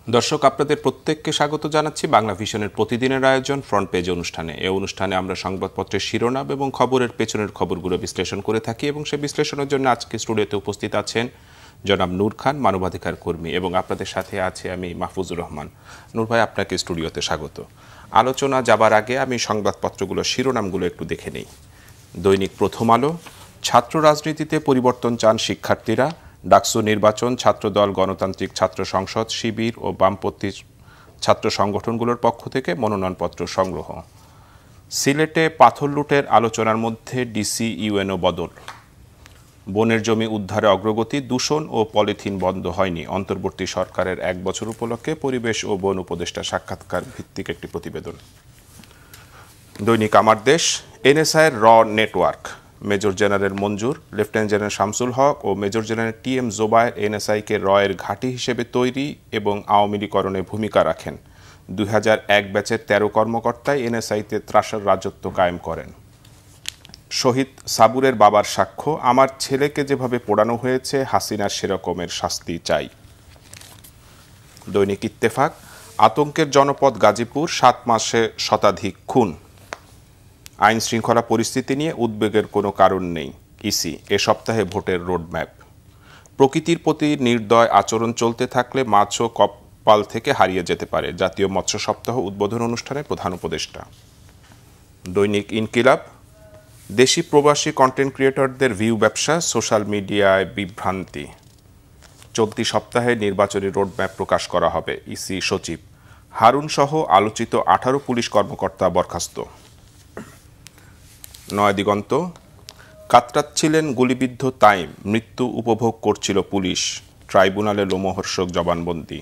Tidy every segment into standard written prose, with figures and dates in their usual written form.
দর্শক, আপনাদের প্রত্যেককে স্বাগত জানাচ্ছি বাংলা ভিশনের প্রতিদিনের আয়োজন ফ্রন্ট পেজ অনুষ্ঠানে। এই অনুষ্ঠানে আমরা সংবাদপত্রের শিরোনাম এবং খবরের পেছনের খবরগুলো বিশ্লেষণ করে থাকি এবং সেই বিশ্লেষণের জন্য আজকে স্টুডিওতে উপস্থিত আছেন জনাব নূর খান, মানবাধিকার কর্মী, এবং আপনাদের সাথে আছে আমি মাহফুজুর রহমান। নূর ভাই, আপনাকে স্টুডিওতে স্বাগত। আলোচনা যাবার আগে আমি সংবাদপত্রগুলোর শিরোনামগুলো একটু দেখে নেই। দৈনিক প্রথম আলো, ছাত্র রাজনীতিতে পরিবর্তন চান শিক্ষার্থীরা, ডাকসু নির্বাচন, ছাত্রদল, গণতান্ত্রিক ছাত্র সংসদ, শিবির ও বামপন্থী ছাত্র সংগঠনগুলোর পক্ষ থেকে মনোনয়নপত্র সংগ্রহ। সিলেটে পাথর লুটের আলোচনার মধ্যে ডিসি ইউএনও বদল। বনের জমি উদ্ধারে অগ্রগতি, দূষণ ও পলিথিন বন্ধ হয়নি। অন্তর্বর্তী সরকারের 1 বছর উপলক্ষে পরিবেশ ও বন উপদেষ্টা সাক্ষাৎকার ভিত্তিক একটি প্রতিবেদন। দৈনিক আমার দেশ, এনএসআই র নেটওয়ার্ক, মেজর জেনারেল মঞ্জুর, লেফটেন্যান্ট জেনারেল শামসুল হক ও মেজর জেনারেল টিএম জোবায়ের এনএসআইকে রয়ের ঘাঁটি হিসেবে তৈরি এবং আওয়ামী লীগকরণে ভূমিকা রাখেন। 2001 ব্যাচের 13 কর্মকর্তাই এনএসআইতে ত্রাসের রাজত্ব কায়েম করেন। শহীদ সাবুরের বাবার সাক্ষ্য, আমার ছেলেকে যেভাবে পোড়ানো হয়েছে হাসিনার সেরকমের শাস্তি চাই। দৈনিক ইত্তেফাক, আতঙ্কের জনপদ গাজীপুর, 7 মাসে শতাধিক খুন। আইন শৃঙ্খলা পরিস্থিতি নিয়ে উদ্বেগের কোনো কারণ নেই, ইসি। এ সপ্তাহে ভোটের রোডম্যাপ। প্রকৃতির প্রতি নির্দয় আচরণ চলতে থাকলে মাছও কপাল থেকে হারিয়ে যেতে পারে, জাতীয় মৎস্য সপ্তাহ উদ্বোধন অনুষ্ঠানে প্রধান উপদেষ্টা। দৈনিক ইনকিলাব, দেশি প্রবাসী কন্টেন্ট ক্রিয়েটরদের ভিউ ব্যবসা, সোশ্যাল মিডিয়ায় বিভ্রান্তি। চলতি সপ্তাহে নির্বাচনী রোডম্যাপ প্রকাশ করা হবে, ইসি সচিব। হারুন সহ আলোচিত 18 পুলিশ কর্মকর্তা বরখাস্ত। নয়াদিগন্ত, কাতরাচ্ছিলেন গুলিবিদ্ধ তাইম, মৃত্যু উপভোগ করছিল পুলিশ, ট্রাইব্যুনালে লোমহর্ষক জবানবন্দি।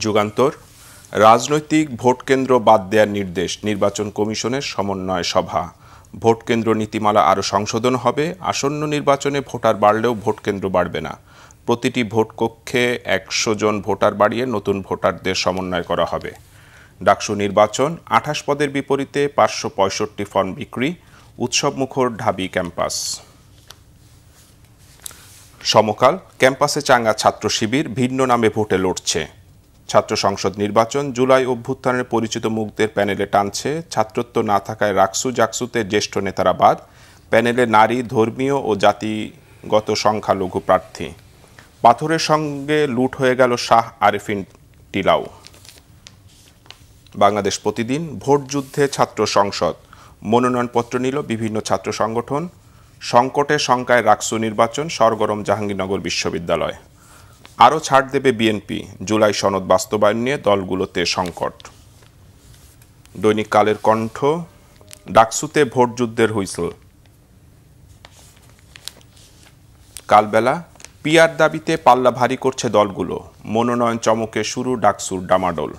যুগান্তর, রাজনৈতিক ভোটকেন্দ্র বাদ দেওয়ার নির্দেশ, নির্বাচন কমিশনের সমন্বয় সভা। ভোটকেন্দ্র নীতিমালা আরও সংশোধন হবে, আসন্ন নির্বাচনে ভোটার বাড়লেও ভোটকেন্দ্র বাড়বে না। প্রতিটি ভোট কক্ষে 100 জন ভোটার বাড়িয়ে নতুন ভোটারদের সমন্বয় করা হবে। ডাকসু নির্বাচন, 28 পদের বিপরীতে 565 ফর্ম বিক্রি, উৎসবমুখর ঢাবি ক্যাম্পাস। সমকাল, ক্যাম্পাসে চাঙ্গা ছাত্র শিবির, ভিন্ন নামে ভোটে লড়ছে। ছাত্র সংসদ নির্বাচন, জুলাই অভ্যুত্থানের পরিচিত মুখদের প্যানেলে টানছে। ছাত্রত্ব না থাকায় রাকসু জাকসুতে জ্যেষ্ঠ নেতারা বাদ, প্যানেলে নারী, ধর্মীয় ও জাতিগত সংখ্যালঘু প্রার্থী। পাথরের সঙ্গে লুট হয়ে গেল শাহ আরেফিন টিলাও। বাংলাদেশ প্রতিদিন, ভোট যুদ্ধে ছাত্র সংসদ, মনোনয়নপত্র নিল বিভিন্ন ছাত্র সংগঠন। সংকটে শঙ্কায় রাকসু নির্বাচন, সরগরম জাহাঙ্গীরনগর বিশ্ববিদ্যালয়। আরও ছাড় দেবে বিএনপি, জুলাই সনদ বাস্তবায়ন নিয়ে দলগুলোতে সংকট। দৈনিক কালের কণ্ঠ, ডাকসুতে ভোট যুদ্ধের হুইসল। কালবেলা, পিআর দাবিতে পাল্লা ভারী করছে দলগুলো, মনোনয়ন চমকে শুরু ডাকসুর ডামাডোল।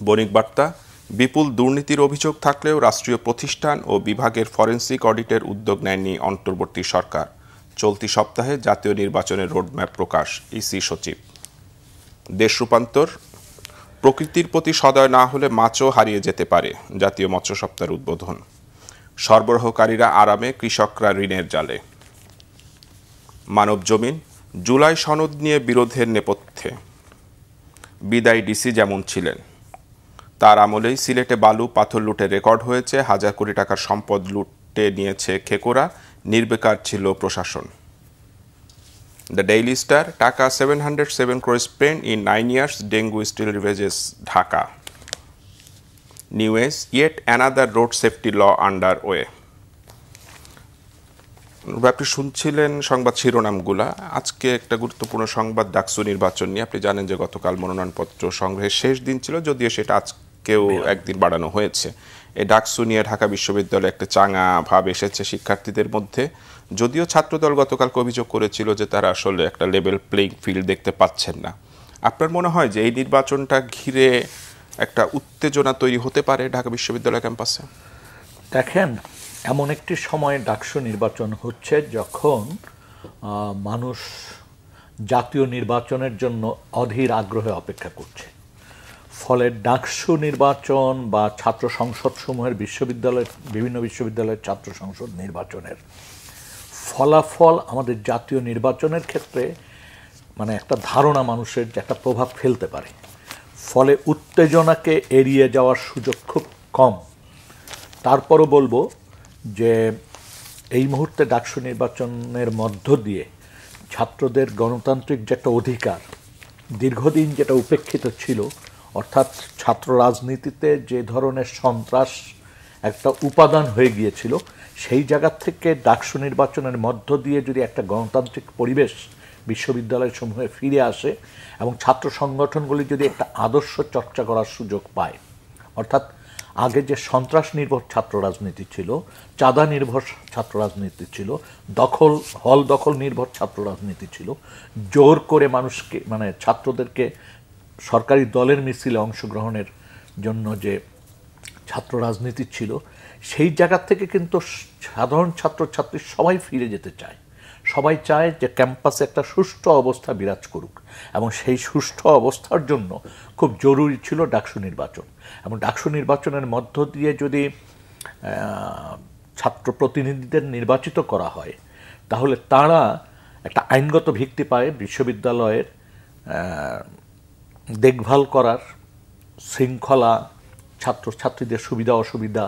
বণিক বার্তা, বিপুল দুর্নীতির অভিযোগ থাকলেও রাষ্ট্রীয় প্রতিষ্ঠান ও বিভাগের ফরেনসিক অডিটের উদ্যোগ নেয়নি অন্তর্বর্তী সরকার। চলতি সপ্তাহে জাতীয় নির্বাচনের রোডম্যাপ প্রকাশ, ইসি সচিব। দেশ রূপান্তর, প্রকৃতির প্রতি সদয় না হলে মাছও হারিয়ে যেতে পারে, জাতীয় মৎস্য সপ্তাহের উদ্বোধন। সরবরাহকারীরা আরামে, কৃষকরা ঋণের জালে। মানব জমিন, জুলাই সনদ নিয়ে বিরোধের নেপথ্যে বিদায়ী ডিসি যেমন ছিলেন, তার আমলেই সিলেটে বালু পাথর লুটে রেকর্ড হয়েছে। হাজার কোটি টাকার সম্পদ লুটে নিয়েছে খেকোরা, নির্বিকার ছিল প্রশাসন। দ্য ডেইলি স্টার, টাকা 707 crore spent in 9 years, dengue still ravages Dhaka. News, yet another road safety law under way। আপনি শুনছিলেন সংবাদ শিরোনামগুলা। আজকে একটা গুরুত্বপূর্ণ সংবাদ ডাকসু নির্বাচন নিয়ে। আপনি জানেন যে গতকাল মনোনয়নপত্র সংগ্রহের শেষ দিন ছিল, যদিও সেটা আজকেও একদিন বাড়ানো হয়েছে। এই ডাকসু নিয়ে ঢাকা বিশ্ববিদ্যালয়ে একটা চাঙা ভাব এসেছে শিক্ষার্থীদের মধ্যে। যদিও ছাত্রদল গতকালকে অভিযোগ করেছিল যে তারা আসলে একটা লেভেল প্লেইং ফিল্ড দেখতে পাচ্ছেন না। আপনার মনে হয় যে এই নির্বাচনটা ঘিরে একটা উত্তেজনা তৈরি হতে পারে ঢাকা বিশ্ববিদ্যালয় ক্যাম্পাসে? দেখেন, এমন একটি সময়ে ডাকসু নির্বাচন হচ্ছে যখন মানুষ জাতীয় নির্বাচনের জন্য অধীর আগ্রহে অপেক্ষা করছে। ফলে ডাকসু নির্বাচন বা ছাত্র সংসদ সমূহের বিভিন্ন বিশ্ববিদ্যালয়ের ছাত্র সংসদ নির্বাচনের ফলাফল আমাদের জাতীয় নির্বাচনের ক্ষেত্রে মানে একটা ধারণা মানুষের যে একটা প্রভাব ফেলতে পারে, ফলে উত্তেজনাকে এড়িয়ে যাওয়ার সুযোগ খুব কম। তারপরও বলবো যে এই মুহূর্তে ডাকসু নির্বাচনের মধ্য দিয়ে ছাত্রদের গণতান্ত্রিক যে একটা অধিকার দীর্ঘদিন যেটা উপেক্ষিত ছিল, অর্থাৎ ছাত্র রাজনীতিতে যে ধরনের সন্ত্রাস একটা উপাদান হয়ে গিয়েছিল, সেই জায়গা থেকে ডাকসু নির্বাচনের মধ্য দিয়ে যদি একটা গণতান্ত্রিক পরিবেশ বিশ্ববিদ্যালয় সমূহে ফিরে আসে এবং ছাত্র সংগঠনগুলি যদি একটা আদর্শ চর্চা করার সুযোগ পায়, অর্থাৎ আগে যে সন্ত্রাস নির্ভর ছাত্র রাজনীতি ছিল, চাঁদা নির্ভর ছাত্র রাজনীতি ছিল, হল দখল নির্ভর ছাত্র রাজনীতি ছিল, জোর করে মানুষকে মানে ছাত্রদেরকে সরকারি দলের মিছিলে অংশগ্রহণের জন্য যে ছাত্র রাজনীতি ছিল, সেই জায়গা থেকে কিন্তু সাধারণ ছাত্রছাত্রী সবাই ফিরে যেতে চায়। সবাই চায় যে ক্যাম্পাসে একটা সুষ্ঠু অবস্থা বিরাজ করুক, এবং সেই সুষ্ঠু অবস্থার জন্য খুব জরুরি ছিল ডাকসু নির্বাচন। এবং ডাকসু নির্বাচনের মধ্য দিয়ে যদি ছাত্র প্রতিনিধিদের নির্বাচিত করা হয়, তাহলে তারা একটা আইনগত ভিত্তি পায় বিশ্ববিদ্যালয়ের দেখভাল করার, শৃঙ্খলা, ছাত্রছাত্রীদের সুবিধা অসুবিধা।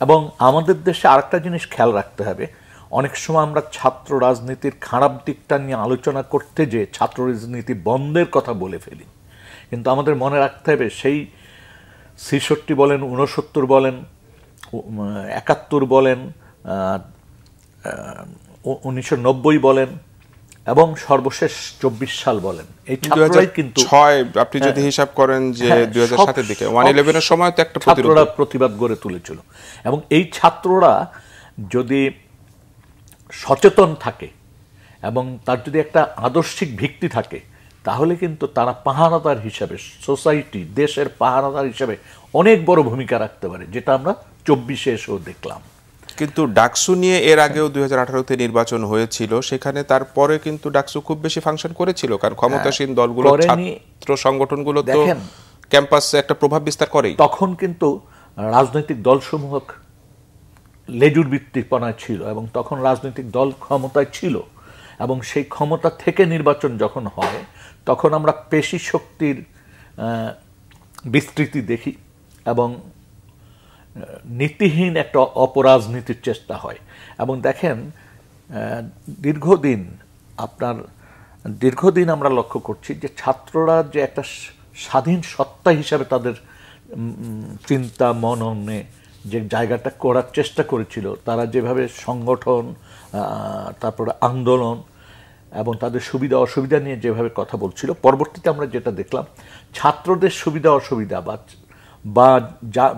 এবং আমাদের দেশে আরেকটা জিনিস খেয়াল রাখতে হবে, অনেক সময় আমরা ছাত্র রাজনীতির খারাপ দিকটা নিয়ে আলোচনা করতে যে ছাত্র রাজনীতি বন্ধের কথা বলে ফেলি, কিন্তু আমাদের মনে রাখতে হবে সেই ৬৬ বলেন, ৬৯ বলেন, ৭১ বলেন, ১৯৯০ বলেন এবং সর্বশেষ ২৪ সাল বলেন, এই ছাত্ররাই কিন্তু আপনি যদি হিসাব করেন যে ২০০৭ এর দিকে 111 এর সময় তো একটা ছাত্ররা প্রতিবাদ গড়ে তুলেছিল। এবং এই ছাত্ররা যদি সচেতন থাকে এবং তার যদি একটা আদর্শিক ভিত্তি থাকে, তাহলে কিন্তু তারা পাহারাদার হিসাবে, সোসাইটি দেশের পাহারাদার হিসাবে অনেক বড় ভূমিকা রাখতে পারে, যেটা আমরা ২৪-এ এসেও দেখলাম। কিন্তু ডাকসু নিয়ে এর আগেও 2018-তে নির্বাচন হয়েছিল, সেখানে তারপরে কিন্তু ডাকসু খুব বেশি ফাংশন করেছিল, কারণ ক্ষমতাসীন দলগুলো, ছাত্র সংগঠনগুলো তো ক্যাম্পাসে একটা প্রভাব বিস্তার করেই। তখন কিন্তু রাজনৈতিক দলসমূহ লেজুর ভিত্তিপনায় ছিল এবং তখন রাজনৈতিক দল ক্ষমতায় ছিল, এবং সেই ক্ষমতা থেকে নির্বাচন যখন হয় তখন আমরা পেশি শক্তির বিস্তৃতি দেখি এবং নীতিহীন একটা অপরাজনীতির চেষ্টা হয়। এবং দেখেন দীর্ঘদিন আমরা লক্ষ্য করছি যে ছাত্ররা যে একটা স্বাধীন সত্তা হিসাবে তাদের চিন্তা মননে যে জায়গাটা করার চেষ্টা করেছিল, তারা যেভাবে সংগঠন, তারপরে আন্দোলন এবং তাদের সুবিধা অসুবিধা নিয়ে যেভাবে কথা বলছিল, পরবর্তীতে আমরা যেটা দেখলাম, ছাত্রদের সুবিধা অসুবিধা বা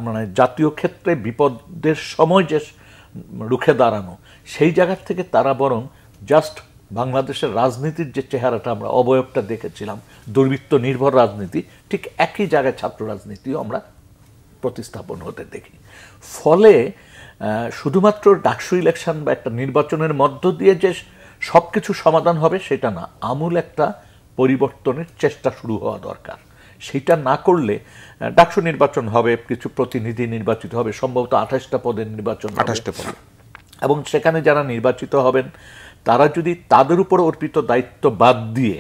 মানে জাতীয় ক্ষেত্রে বিপদের সময় যে রুখে দাঁড়ানো, সেই জায়গার থেকে তারা বরং জাস্ট বাংলাদেশের রাজনীতির যে চেহারাটা আমরা অবয়বটা দেখেছিলাম, দুর্বৃত্ত নির্ভর রাজনীতি, ঠিক একই জায়গায় ছাত্র রাজনীতিও আমরা প্রতিস্থাপন হতে দেখি। ফলে শুধুমাত্র ডাকসু ইলেকশন বা একটা নির্বাচনের মধ্য দিয়ে যে সব কিছু সমাধান হবে সেটা না, আমূল একটা পরিবর্তনের চেষ্টা শুরু হওয়া দরকার। সেইটা না করলে ডাকসু নির্বাচন হবে, কিছু প্রতিনিধি নির্বাচিত হবে, সম্ভবত 28টা পদের নির্বাচন, 28টা পদ, এবং সেখানে যারা নির্বাচিত হবেন তারা যদি তাদের উপর অর্পিত দায়িত্ব বাদ দিয়ে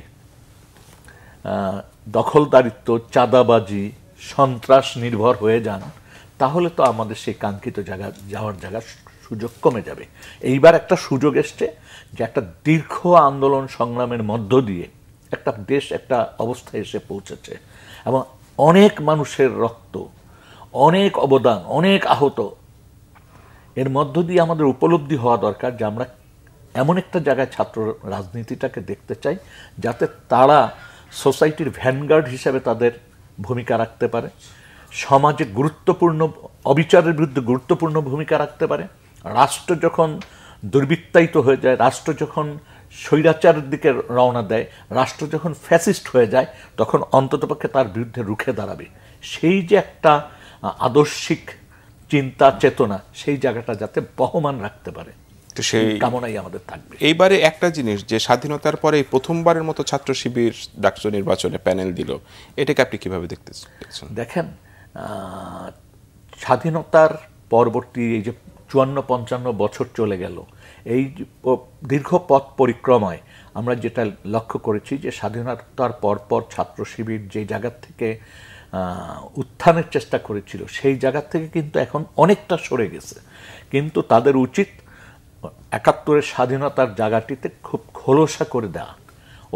দখলদারিত্ব, চাঁদাবাজি, সন্ত্রাস নির্ভর হয়ে যান, তাহলে তো আমাদের সেই কাঙ্ক্ষিত যাওয়ার সুযোগ কমে যাবে। এইবার একটা সুযোগ এসছে যে একটা দীর্ঘ আন্দোলন সংগ্রামের মধ্য দিয়ে একটা দেশ একটা অবস্থায় এসে পৌঁছেছে, এবং অনেক মানুষের রক্ত, অনেক অবদান, অনেক আহত, এর মধ্য দিয়ে আমাদের উপলব্ধি হওয়া দরকার যে আমরা এমন একটা জায়গায় ছাত্র রাজনীতিটাকে দেখতে চাই যাতে তারা সোসাইটির ভ্যানগার্ড হিসেবে তাদের ভূমিকা রাখতে পারে, সমাজে গুরুত্বপূর্ণ অবিচারের বিরুদ্ধে গুরুত্বপূর্ণ ভূমিকা রাখতে পারে। রাষ্ট্র যখন দুর্বৃত্তায়িত হয়ে যায়, রাষ্ট্র যখন স্বৈরাচারের দিকে রওনা দেয়, রাষ্ট্র যখন ফ্যাসিস্ট হয়ে যায়, তখন অন্ততপক্ষে তার বিরুদ্ধে রুখে দাঁড়াবে। সেই যে একটা আদর্শিক চিন্তা চেতনা, সেই জায়গাটা যাতে বহমান রাখতে পারে, সেই কামনাই আমাদের থাকবে। এইবারে একটা জিনিস যে স্বাধীনতার পরে প্রথমবারের মতো ছাত্র শিবির ডাকসু নির্বাচনে প্যানেল দিল, এটাকে আপনি কিভাবে দেখতেছেন? দেখেন, স্বাধীনতার পরবর্তী এই যে 54-55 বছর চলে গেল, এই দীর্ঘ পথ পরিক্রমায় আমরা যেটা লক্ষ্য করেছি যে স্বাধীনতার পরপর ছাত্র শিবির যে জায়গা থেকে উত্থানের চেষ্টা করেছিল সেই জায়গা থেকে কিন্তু এখন অনেকটা সরে গেছে। কিন্তু তাদের উচিত ৭১-এর স্বাধীনতার জায়গাটিতে খুব খোলসা করে দেওয়া,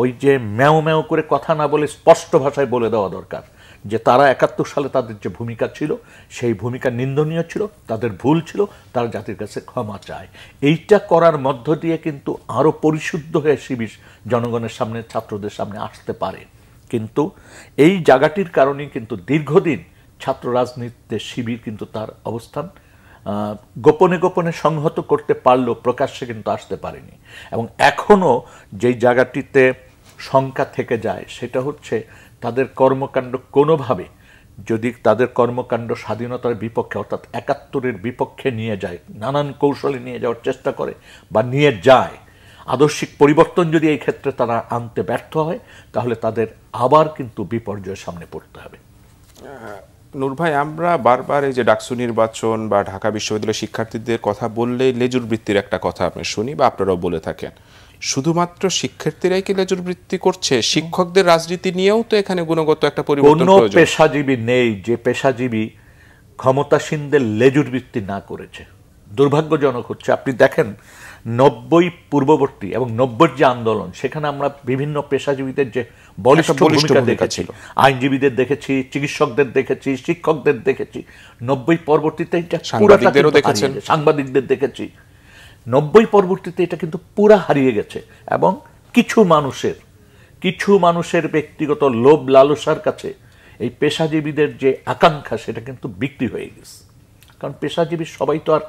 ওই যে ম্যাও ম্যাও করে কথা না বলে স্পষ্ট ভাষায় বলে দেওয়া দরকার যে তারা ৭১ সালে তাদের যে ভূমিকা ছিল সেই ভূমিকা নিন্দনীয় ছিল, তাদের ভুল ছিল, তারা জাতির কাছে ক্ষমা চায়। এইটা করার মধ্য দিয়ে কিন্তু আরও পরিশুদ্ধ হয়ে শিবির জনগণের সামনে, ছাত্রদের সামনে আসতে পারে। কিন্তু এই জায়গাটির কারণেই কিন্তু দীর্ঘদিন ছাত্র রাজনীতিতে শিবির কিন্তু তার অবস্থান গোপনে গোপনে সংহত করতে পারলেও প্রকাশ্যে কিন্তু আসতে পারেনি। এবং এখনও যেই জায়গাটিতে শঙ্কা থেকে যায় সেটা হচ্ছে তাদের কর্মকাণ্ড কোনোভাবে যদি তাদের কর্মকাণ্ড স্বাধীনতার বিপক্ষে অর্থাৎ ৭১-এর বিপক্ষে নিয়ে যায়, নানান কৌশলে নিয়ে যাওয়ার চেষ্টা করে বা নিয়ে যায়, আদর্শিক পরিবর্তন যদি এই ক্ষেত্রে তারা আনতে ব্যর্থ হয় তাহলে তাদের আবার কিন্তু বিপর্যয়ের সামনে পড়তে হবে। নূর ভাই, আমরা বারবার এই যে ডাকসু নির্বাচন বা ঢাকা বিশ্ববিদ্যালয়ের শিক্ষার্থীদের কথা বললেই লেজুর বৃত্তির একটা কথা আপনি শুনি বা আপনারাও বলে থাকেন। শুধুমাত্র শিক্ষার্থীরাই কি লেজুর বৃত্তি করছে? শিক্ষকদের রাজনীতি নিয়েও তো এখানে গুণগত একটা পরিবর্তন প্রয়োজন। কোনো পেশাজীবী নেই যে পেশাজীবী ক্ষমতাসীনদের লেজুর বৃত্তি না করেছে। দুর্ভাগ্যজনক হচ্ছে, আপনি দেখেন ৯০ পূর্ববর্তী এবং ৯০-এর যে আন্দোলন, সেখানে আমরা বিভিন্ন পেশাজীবীদের যে বলিষ্ঠ ভূমিকা দেখেছি, আইনজীবীদের দেখেছি, চিকিৎসকদের দেখেছি, শিক্ষকদের দেখেছি। ৯০ পরবর্তীতে এটা সাংবাদিকদের দেখেছি। ৯০ পরবর্তীতে এটা কিন্তু পুরা হারিয়ে গেছে এবং কিছু মানুষের ব্যক্তিগত লোভ লালসার কাছে এই পেশাজীবীদের যে আকাঙ্ক্ষা সেটা কিন্তু বিক্রি হয়ে গেছে। কারণ পেশাজীবী সবাই তো আর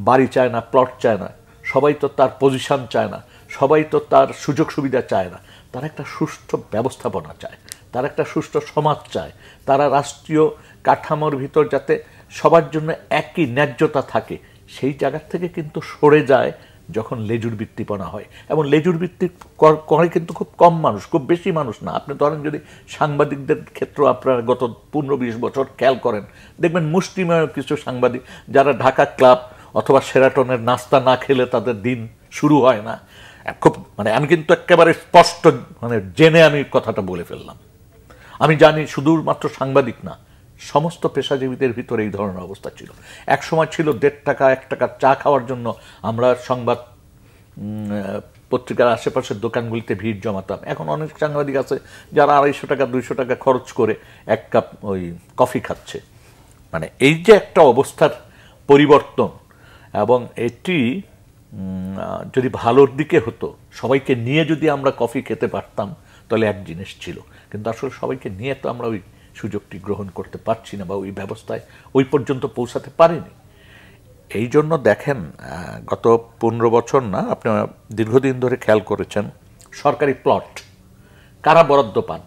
বাড়ি চায় না, প্লট চায় না, সবাই তো তার পজিশন চায় না, সবাই তো তার সুযোগ সুবিধা চায় না। তারা একটা সুষ্ঠু ব্যবস্থাপনা চায়, তারা একটা সুষ্ঠু সমাজ চায়, তারা রাষ্ট্রীয় কাঠামোর ভিতর যাতে সবার জন্য একই ন্যায্যতা থাকে, সেই জায়গা থেকে কিন্তু সরে যায় যখন লেজুর বৃত্তিপনা হয়। এবং লেজুর বৃত্তি করে কিন্তু খুব কম মানুষ, খুব বেশি মানুষ না। আপনি ধরেন যদি সাংবাদিকদের ক্ষেত্রে আপনারা গত ১৫-২০ বছর খেয়াল করেন, দেখবেন মুষ্টিমেয় কিছু সাংবাদিক যারা ঢাকা ক্লাব অথবা সেরাটনের নাস্তা না খেলে তাদের দিন শুরু হয় না। খুব আমি কিন্তু একেবারে স্পষ্ট জেনে আমি কথাটা বলে ফেললাম। আমি জানি শুধুমাত্র সাংবাদিক না, সমস্ত পেশাজীবীদের ভিতরে এই ধরনের অবস্থা ছিল। এক সময় ছিল ১.৫ টাকা ১ টাকার চা খাওয়ার জন্য আমরা সংবাদ পত্রিকার আশেপাশের দোকানগুলিতে ভিড় জমাতাম। এখন অনেক সাংবাদিক আছে যারা ২৫০ টাকা ২০০ টাকা খরচ করে ১ কাপ ওই কফি খাচ্ছে। এই যে একটা অবস্থার পরিবর্তন, এবং এটি যদি ভালোর দিকে হতো, সবাইকে নিয়ে যদি আমরা কফি খেতে পারতাম তাহলে এক জিনিস ছিল। কিন্তু আসলে সবাইকে নিয়ে তো আমরা ওই সুযোগটি গ্রহণ করতে পারছি না বা ওই ব্যবস্থায় ওই পর্যন্ত পৌঁছাতে পারিনি। এই জন্য দেখেন গত ১৫ বছর না, আপনারা দীর্ঘদিন ধরে খেয়াল করেছেন সরকারি প্লট কারা বরাদ্দ পান,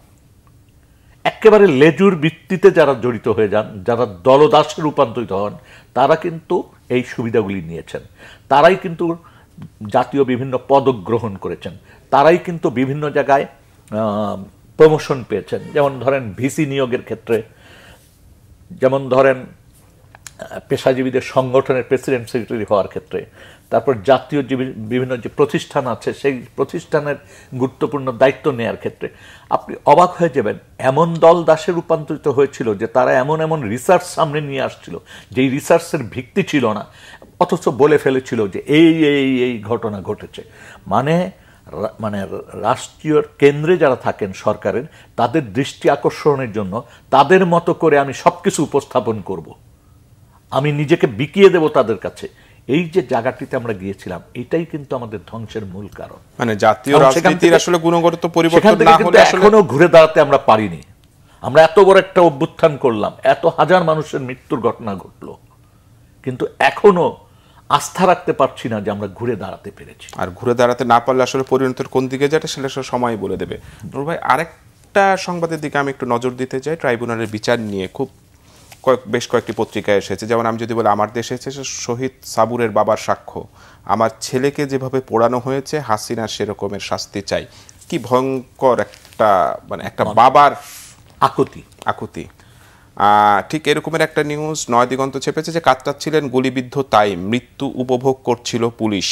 একেবারে লেজুর ভিত্তিতে যারা জড়িত হয়ে যান, যারা দলদাসে রূপান্তরিত হন, তারা কিন্তু এই সুবিধাগুলি নিয়েছেন। তারাই কিন্তু জাতীয় বিভিন্ন পদক গ্রহণ করেছেন, তারাই কিন্তু বিভিন্ন জায়গায় প্রমোশন পেয়েছেন। যেমন ধরেন ভিসি নিয়োগের ক্ষেত্রে, যেমন ধরেন পেশাজীবীদের সংগঠনের প্রেসিডেন্ট সেক্রেটারি হওয়ার ক্ষেত্রে, তারপর জাতীয় যে বিভিন্ন যে প্রতিষ্ঠান আছে সেই প্রতিষ্ঠানের গুরুত্বপূর্ণ দায়িত্ব নেওয়ার ক্ষেত্রে আপনি অবাক হয়ে যাবেন। এমন দল দাসে রূপান্তরিত হয়েছিল যে তারা এমন এমন রিসার্চ সামনে নিয়ে আসছিল যেই রিসার্চের ভিত্তি ছিল না, অথচ বলে ফেলেছিল যে এই এই এই ঘটনা ঘটেছে। মানে রাষ্ট্রীয় কেন্দ্রে যারা থাকেন সরকারের, তাদের দৃষ্টি আকর্ষণের জন্য তাদের মতো করে আমি সবকিছু উপস্থাপন করব, আমি নিজেকে বিকিয়ে দেব তাদের কাছে। এই যে জায়গাটিতে আমরা গিয়েছিলাম, এটাই কিন্তু আমাদের ধ্বংসের মূল কারণ। জাতীয় রাজনীতির আসলে গুণগত পরিবর্তন না হলে এখনো ঘুরে দাঁড়াতে আমরা পারিনি। আমরা এত বড় একটা অভ্যুত্থান করলাম, এত হাজার মানুষের মৃত্যুর ঘটনা ঘটলো, কিন্তু এখনো আস্থা রাখতে পারছি না যে আমরা ঘুরে দাঁড়াতে পেরেছি। আর ঘুরে দাঁড়াতে না পারলে আসলে পরিণতির কোন দিকে যাবে সেটা সময় বলে দেবে। নূর ভাই, আরেকটা সংবাদের দিকে আমি একটু নজর দিতে চাই। ট্রাইব্যুনালের বিচার নিয়ে বেশ কয়েকটি পত্রিকায় এসেছে। যেমন আমি যদি বলি, আমার দেশে এসেছে শহীদ সাবুরের বাবার সাক্ষ্য, আমার ছেলেকে যেভাবে পোড়ানো হয়েছে হাসিনা সেরকমের শাস্তি চাই। কি ভয়ঙ্কর একটা একটা বাবার আকুতি। ঠিক এরকমের একটা নিউজ নয়াদিগন্ত ছেপেছে যে কাতরাচ্ছিলেন গুলিবিদ্ধ তাই মৃত্যু উপভোগ করছিল পুলিশ।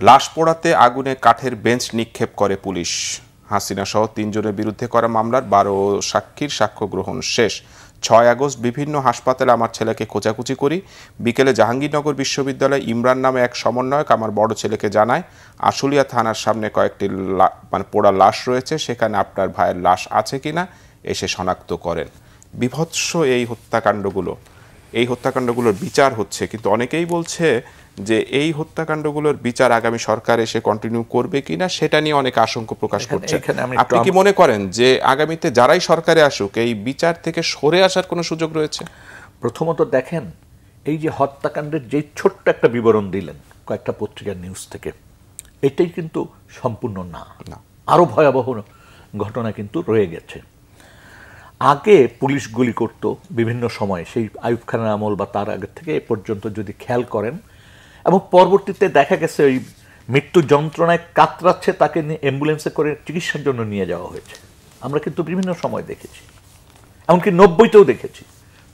লাশ পোড়াতে আগুনে কাঠের বেঞ্চ নিক্ষেপ করে পুলিশ। হাসিনা সহ 3 জনের বিরুদ্ধে করা মামলার 12 সাক্ষীর সাক্ষ্য গ্রহণ শেষ। 6 আগস্ট বিভিন্ন হাসপাতালে আমার ছেলেকে খোঁজাখুঁজি করি। বিকেলে জাহাঙ্গীরনগর বিশ্ববিদ্যালয়ে ইমরান নামে এক সমন্বয়ক আমার বড় ছেলেকে জানায় আশুলিয়া থানার সামনে কয়েকটি পোড়া লাশ রয়েছে, সেখানে আপনার ভাইয়ের লাশ আছে কিনা এসে শনাক্ত করেন। বিভৎস এই হত্যাকাণ্ডগুলোর বিচার হচ্ছে, কিন্তু অনেকেই বলছে যে এই হত্যাকাণ্ডগুলোর বিচার আগামী সরকার এসে কন্টিনিউ করবে কিনা সেটা নিয়ে অনেক আশঙ্কা প্রকাশ করছে। আপনি কি মনে করেন যে আগামীতে যারাই সরকারে আসুক এই বিচার থেকে সরে আসার কোনো সুযোগ রয়েছে? প্রথমত দেখেন, এই যে হত্যাকাণ্ডের যে ছোট্ট একটা বিবরণ দিলেন কয়েকটা পত্রিকার নিউজ থেকে, এটাই কিন্তু সম্পূর্ণ না, আরো ভয়াবহ ঘটনা কিন্তু রয়ে গেছে। আগে পুলিশ গুলি করত বিভিন্ন সময়, সেই আইয়ুব খানের আমল বা তার আগে থেকে এ পর্যন্ত যদি খেয়াল করেন, এবং পরবর্তীতে দেখা গেছে ওই মৃত্যু যন্ত্রণায় কাতরাচ্ছে তাকে অ্যাম্বুলেন্সে করে চিকিৎসার জন্য নিয়ে যাওয়া হয়েছে। আমরা কিন্তু বিভিন্ন সময় দেখেছি, এমনকি 90তেও দেখেছি।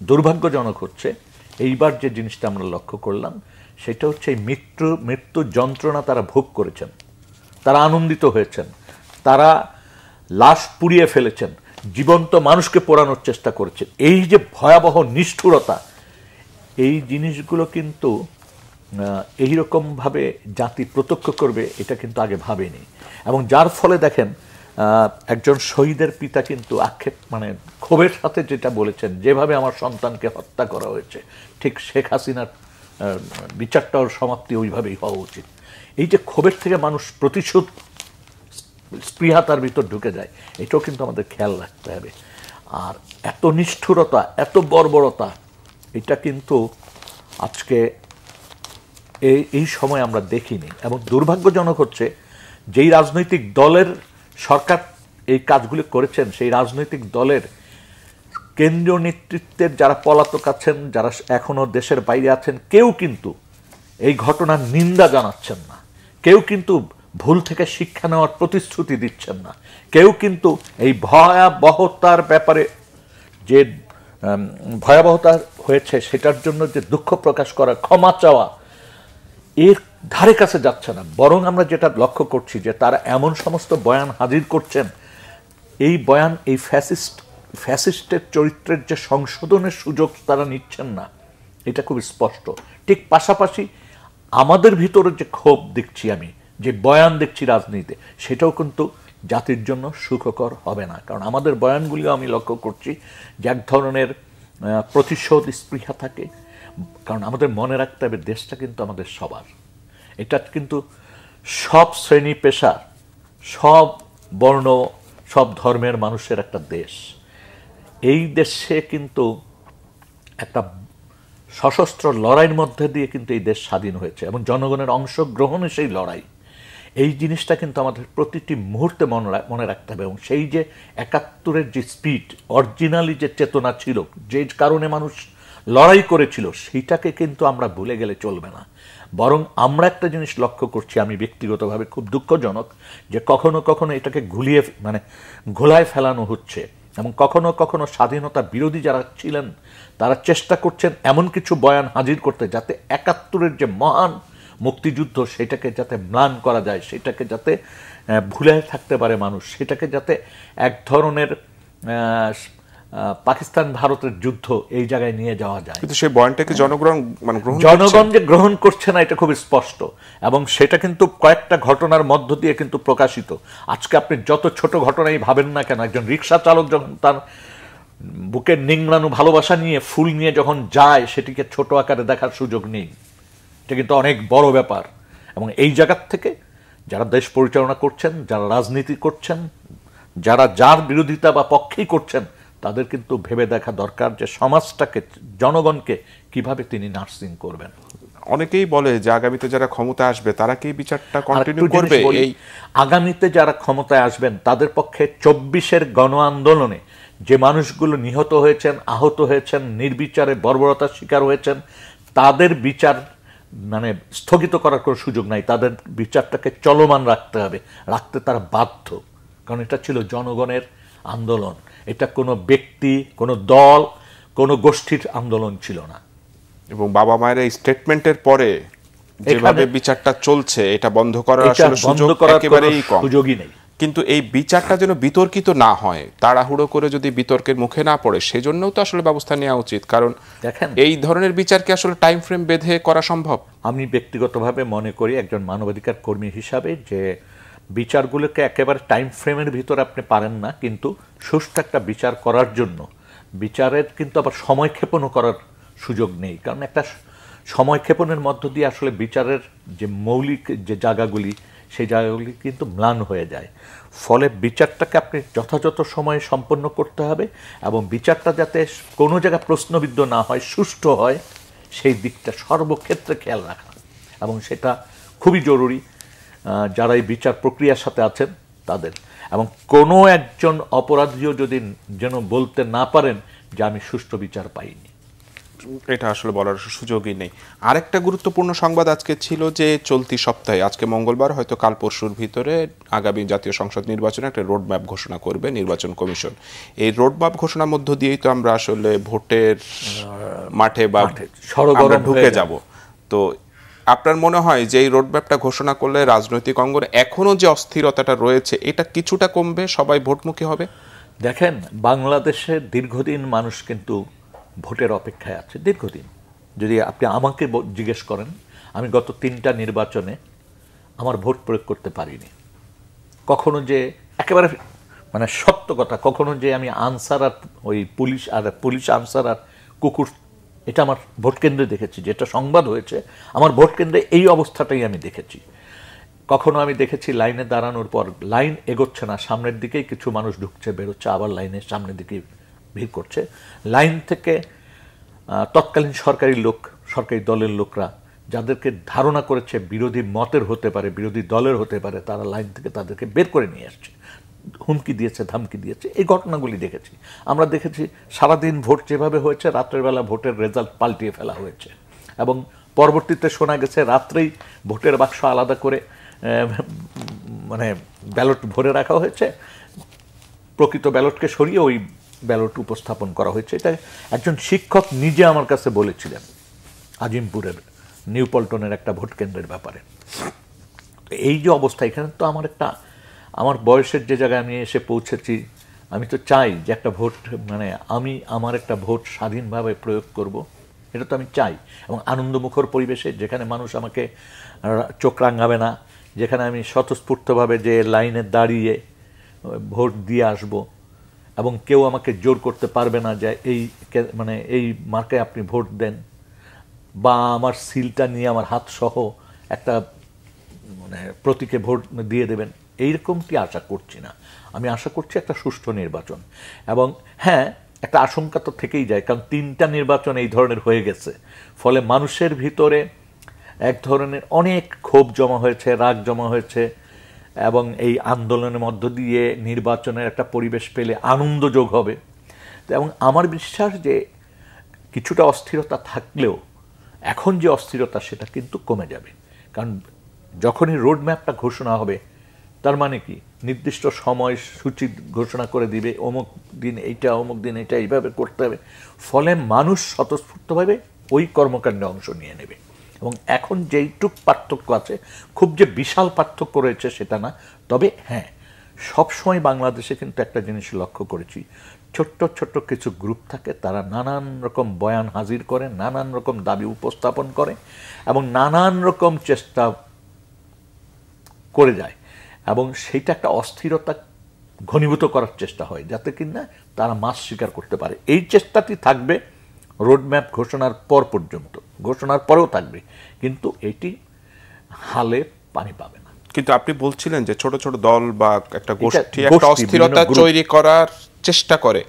দুর্ভাগ্যজনক হচ্ছে এইবার যে জিনিসটা আমরা লক্ষ্য করলাম সেটা হচ্ছে এই মৃত্যু যন্ত্রণা তারা ভোগ করেছেন, তারা আনন্দিত হয়েছেন, তারা লাশ পুড়িয়ে ফেলেছেন, জীবন্ত মানুষকে পোড়ানোর চেষ্টা করেছেন। এই যে ভয়াবহ নিষ্ঠুরতা, এই জিনিসগুলো কিন্তু এইরকমভাবে জাতি প্রত্যক্ষ করবে এটা কিন্তু আগে ভাবেনি। এবং যার ফলে দেখেন একজন শহীদের পিতা কিন্তু ক্ষোভের সাথে যেটা বলেছেন, যেভাবে আমার সন্তানকে হত্যা করা হয়েছে ঠিক শেখ হাসিনার বিচারটার সমাপ্তি ওইভাবেই হওয়া উচিত। এই যে ক্ষোভের থেকে মানুষ প্রতিশোধ স্পৃহা তার ভিতর ঢুকে যায়, এটাও কিন্তু আমাদের খেয়াল রাখতে হবে। আর এত নিষ্ঠুরতা, এত বর্বরতা, এটা কিন্তু আজকে এই সময় আমরা দেখিনি। এবং দুর্ভাগ্যজনক হচ্ছে যেই রাজনৈতিক দলের সরকার এই কাজগুলি করেছেন, সেই রাজনৈতিক দলের কেন্দ্রীয় নেতৃত্বের যারা পলাতক আছেন, যারা এখনো দেশের বাইরে আছেন, কেউ কিন্তু এই ঘটনার নিন্দা জানাচ্ছেন না, কেউ কিন্তু ভুল থেকে শিক্ষা নেওয়ার প্রতিশ্রুতি দিচ্ছেন না, কেউ কিন্তু এই ভয়াবহতার ব্যাপারে যে ভয়াবহতা হয়েছে সেটার জন্য যে দুঃখ প্রকাশ করা, ক্ষমা চাওয়া, এর ধারে কাছে যাচ্ছে না। বরং আমরা যেটা লক্ষ্য করছি যে তারা এমন সমস্ত বয়ান হাজির করছেন, এই বয়ান এই ফ্যাসিস্টের চরিত্রের যে সংশোধনের সুযোগ তারা নিচ্ছেন না, এটা খুব স্পষ্ট। ঠিক পাশাপাশি আমাদের ভিতরে যে ক্ষোভ দেখছি আমি, যে বয়ান দেখছি রাজনীতিতে, সেটাও কিন্তু জাতির জন্য সুখকর হবে না। কারণ আমাদের বয়ানগুলিও আমি লক্ষ্য করছি যে এক ধরনের প্রতিশোধ স্পৃহা থাকে। কারণ আমাদের মনে রাখতে হবে দেশটা কিন্তু আমাদের সবার, এটা কিন্তু সব শ্রেণী পেশা, সব বর্ণ, সব ধর্মের মানুষের একটা দেশ। এই দেশে কিন্তু একটা সশস্ত্র লড়াইয়ের মধ্যে দিয়ে কিন্তু এই দেশ স্বাধীন হয়েছে এবং জনগণের অংশগ্রহণে সেই লড়াই, এই জিনিসটা কিন্তু আমাদের প্রতিটি মুহূর্তে মনে রাখতে হবে। এবং সেই যে ৭১-এর যে স্পিড, অরিজিনালি যে চেতনা ছিল, যে কারণে মানুষ লড়াই করেছিল, সেইটাকে কিন্তু আমরা ভুলে গেলে চলবে না। বরং আমরা একটা জিনিস লক্ষ্য করছি, আমি ব্যক্তিগতভাবে খুব দুঃখজনক, যে কখনো কখনো এটাকে ঘোলায় ফেলানো হচ্ছে। এবং কখনো কখনো স্বাধীনতা বিরোধী যারা ছিলেন তারা চেষ্টা করছেন এমন কিছু বয়ান হাজির করতে যাতে ৭১-এর যে মহান মুক্তিযুদ্ধ সেটাকে যাতে ম্লান করা যায়, সেটাকে যাতে ভুলে থাকতে পারে মানুষ, সেটাকে যাতে এক ধরনের পাকিস্তান ভারতের যুদ্ধ এই জায়গায় নিয়ে যাওয়া যায়। কিন্তু সেই বয়ানটাকে জনগণ যে গ্রহণ করছে না এটা খুব স্পষ্ট। এবং সেটা কিন্তু কয়েকটা ঘটনার মধ্য দিয়ে কিন্তু প্রকাশিত। আজকে আপনি যত ছোট ঘটনাই ভাবেন না কেন, একজন রিক্সা চালক যখন তার বুকের নিংড়ানো ভালোবাসা নিয়ে ফুল নিয়ে যখন যায়, সেটিকে ছোট আকারে দেখার সুযোগ নেই। এটা কিন্তু অনেক বড় ব্যাপার। এবং এই জায়গার থেকে যারা দেশ পরিচালনা করছেন, যারা রাজনীতি করছেন, যারা যার বিরোধিতা বা পক্ষেই করছেন, তাদের কিন্তু ভেবে দেখা দরকার যে সমাজটাকে, জনগণকে কিভাবে তিনি নার্সিং করবেন। অনেকেই বলে যে আগামীতে যারা ক্ষমতায় আসবে তারা কি বিচারটা কন্টিনিউ করবে? এই আগামীতে যারা ক্ষমতায় আসবেন তাদের পক্ষে ২৪-এর গণ আন্দোলনে যে মানুষগুলো নিহত হয়েছেন, আহত হয়েছেন, নির্বিচারে বর্বরতার শিকার হয়েছেন, তাদের বিচার স্থগিত করার কোনো সুযোগ নাই। তাদের বিচারটাকে চলমান রাখতে হবে, রাখতে তারা বাধ্য। কারণ এটা ছিল জনগণের আন্দোলন, এটা কোনো ব্যক্তি, কোনো দল, কোনো গোষ্ঠীর আন্দোলন ছিল না। এবং বাবা মায়ের এই স্টেটমেন্টের পরে যেভাবে বিচারটা চলছে এটা বন্ধ করার আসলে সুযোগ একেবারেই কম, সুযোগই নেই। কিন্তু এই বিচারটা যেন বিতর্কিত না হয়, তাড়াহুড়ো করে যদি বিতর্কের মুখে না পড়ে, সেজন্যও তো আসলে ব্যবস্থা নেওয়া উচিত। কারণ দেখেন, এই ধরনের বিচার কি আসলে টাইম ফ্রেম বেঁধে করা সম্ভব? আমি ব্যক্তিগতভাবে মনে করি একজন মানবাধিকার কর্মী হিসাবে যে বিচারগুলোকে একেবারে টাইম ফ্রেমের ভিতরে আপনি পারেন না, কিন্তু সুষ্ঠু একটা বিচার করার জন্য বিচারের কিন্তু আবার সময়ক্ষেপণও করার সুযোগ নেই। কারণ একটা সময়ক্ষেপণের মধ্য দিয়ে আসলে বিচারের যে মৌলিক যে জায়গাগুলি, সেই জায়গাগুলি কিন্তু ম্লান হয়ে যায়। ফলে বিচারটাকে আপনি যথাযথ সময়ে সম্পন্ন করতে হবে এবং বিচারটা যাতে কোনো জায়গায় প্রশ্নবিদ্ধ না হয়, সুষ্ঠু হয়, সেই দিকটা সর্বক্ষেত্রে খেয়াল রাখা, এবং সেটা খুবই জরুরি যারা এই বিচার প্রক্রিয়ার সাথে আছেন তাদের। এবং কোনো একজন অপরাধীও যদি যেন বলতে না পারেন যে আমি সুষ্ঠু বিচার পাইনি, এটা আসলে বলার সুযোগই নেই। আরেকটা গুরুত্বপূর্ণ সংবাদ আজকে ছিল যে চলতি সপ্তাহে, আজকে মঙ্গলবার, হয়তো কাল পরশুর ভিতরে আগামী জাতীয় সংসদ নির্বাচনে একটা রোডম্যাপ ঘোষণা করবে নির্বাচন কমিশন। এই রোডম্যাপ ঘোষণার মধ্য দিয়েই তো আমরা আসলে ভোটের মাঠে বা আমরা ঢুকে যাব। তো আপনার মনে হয় যে এই রোডম্যাপটা ঘোষণা করলে রাজনৈতিক অঙ্গনে এখনো যে অস্থিরতাটা রয়েছে এটা কিছুটা কমবে, সবাই ভোটমুখী হবে? দেখেন, বাংলাদেশে দীর্ঘদিন মানুষ কিন্তু ভোটের অপেক্ষায় আছে, দীর্ঘদিন। যদি আপনি আমাকে জিজ্ঞেস করেন, আমি গত 3টা নির্বাচনে আমার ভোট প্রয়োগ করতে পারিনি। কখনো যে একেবারে মানে সত্য কথা, কখনো যে আমি আনসার আর ওই পুলিশ আনসার আর কুকুর, এটা আমার ভোট কেন্দ্রে দেখেছি, যেটা সংবাদ হয়েছে আমার ভোট কেন্দ্রে এই অবস্থাটাই আমি দেখেছি। কখনো আমি দেখেছি লাইনে দাঁড়ানোর পর লাইন এগোচ্ছে না, সামনের দিকেই কিছু মানুষ ঢুকছে বেরোচ্ছে, আবার লাইনের সামনের দিকে ভিড় করছে। লাইন থেকে তৎকালীন সরকারি দলের লোকরা যাদেরকে ধারণা করেছে বিরোধী মতের হতে পারে, বিরোধী দলের হতে পারে, তারা লাইন থেকে তাদেরকে বের করে নিয়ে আসছে, হুমকি দিয়েছে, ধামকি দিয়েছে। এই ঘটনাগুলি দেখেছি আমরা। দেখেছি সারাদিন ভোট যেভাবে হয়েছে, রাত্রের বেলা ভোটের রেজাল্ট পাল্টিয়ে ফেলা হয়েছে, এবং পরবর্তীতে শোনা গেছে রাত্রেই ভোটের বাক্স আলাদা করে মানে ব্যালট ভরে রাখা হয়েছে, প্রকৃত ব্যালটকে সরিয়ে ওই ব্যালট উপস্থাপন করা হয়েছে। এটা একজন শিক্ষক নিজে আমার কাছে বলেছিলেন আজিমপুরের নিউপল্টনের একটা ভোট কেন্দ্রের ব্যাপারে। এই যে অবস্থা, এখানে তো আমার বয়সের যে জায়গায় আমি এসে পৌঁছেছি, আমি তো চাই যে একটা ভোট, মানে আমি আমার একটা ভোট স্বাধীনভাবে প্রয়োগ করব, এটা তো আমি চাই। এবং আনন্দমুখর পরিবেশে, যেখানে মানুষ আমাকে চোখ রাঙাবে না, যেখানে আমি স্বতঃস্ফূর্তভাবে যে লাইনে দাঁড়িয়ে ভোট দিয়ে আসব, এবং কেউ আমাকে জোর করতে পারবে না যে এই মার্কায় আপনি ভোট দেন, বা আমার সিলটা নিয়ে আমার হাত সহ একটা মানে প্রতীকে ভোট দিয়ে দেবেন, এইরকমটি আশা করছি না। আমি আশা করছি একটা সুষ্ঠু নির্বাচন। এবং হ্যাঁ, একটা আশঙ্কা তো থেকেই যায়, কারণ 3টা নির্বাচন এই ধরনের হয়ে গেছে, ফলে মানুষের ভিতরে এক ধরনের অনেক ক্ষোভ জমা হয়েছে, রাগ জমা হয়েছে, এবং এই আন্দোলনের মধ্য দিয়ে নির্বাচনের একটা পরিবেশ পেলে আনন্দ যোগ হবে। এবং আমার বিশ্বাস যে কিছুটা অস্থিরতা থাকলেও এখন যে অস্থিরতা, সেটা কিন্তু কমে যাবে। কারণ যখনই রোডম্যাপটা ঘোষণা হবে, তার মানে কি নির্দিষ্ট সময়সূচি ঘোষণা করে দিবে, অমুক দিন এইটা, অমুক দিন এটা, এইভাবে করতে হবে। ফলে মানুষ স্বতঃস্ফূর্তভাবে ওই কর্মকাণ্ডে অংশ নিয়ে নেবে। এবং এখন যেইটুক পার্থক্য আছে, খুব যে বিশাল পার্থক্য রয়েছে সেটা না। তবে হ্যাঁ, সবসময় বাংলাদেশে কিন্তু একটা জিনিস লক্ষ্য করেছি, ছোট্ট ছোট্ট কিছু গ্রুপ থাকে, তারা নানান রকম বয়ান হাজির করে, নানান রকম দাবি উপস্থাপন করে, এবং নানান রকম চেষ্টা করে যায়, এবং সেইটা একটা অস্থিরতা ঘনীভূত করার চেষ্টা হয়, যাতে কিনা তারা মাস স্বীকার করতে পারে। এই চেষ্টাটি থাকবে রোডম্যাপ ঘোষণার পর পর্যন্ত, ঘোষণার পরেও থাকবে, কিন্তু এটি হালে পানি পাবে না। কিন্তু আপনি বলছিলেন যে ছোট ছোট দল বা একটা গোষ্ঠী একটা অস্থিরতা তৈরি করার চেষ্টা করে।